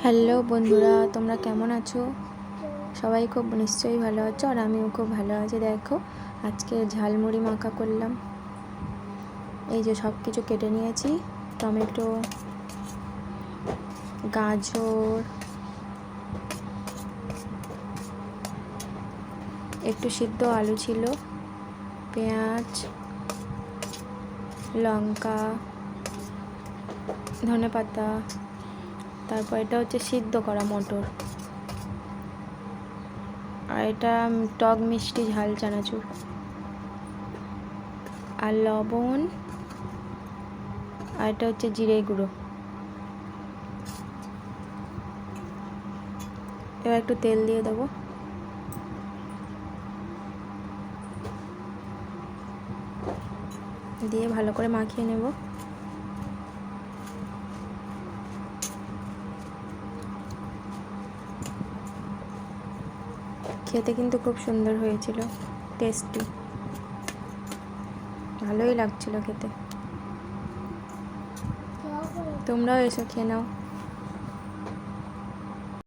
Hello বন্ধুরা, তোমরা কেমন আছো? সবাই খুব নিশ্চয়ই ভালো আছো, আর আমিও খুব ভালো আছি। দেখো, আজকে ঝালমুড়ি মাখা করলাম। এই যে সব কিছু কেটে নিয়েছি, টমেটো, গাজর, একটু সিদ্ধ আলু ছিল, পেঁয়াজ, লঙ্কা, ধনেপাতা, তারপর এটা হচ্ছে সিদ্ধ করা মটর, আর এটা টক মিষ্টি ঝাল চানাচুর, আর লবণ, আর এটা হচ্ছে জিরে গুঁড়ো। এবার একটু তেল দিয়ে দেবো। দিয়ে ভালো করে মাখিয়ে নেব। খেতে কিন্তু খুব সুন্দর হয়েছিল, টেস্টি, ভালোই লাগছিল খেতে। তোমরাও এসো খেয়ে নাও।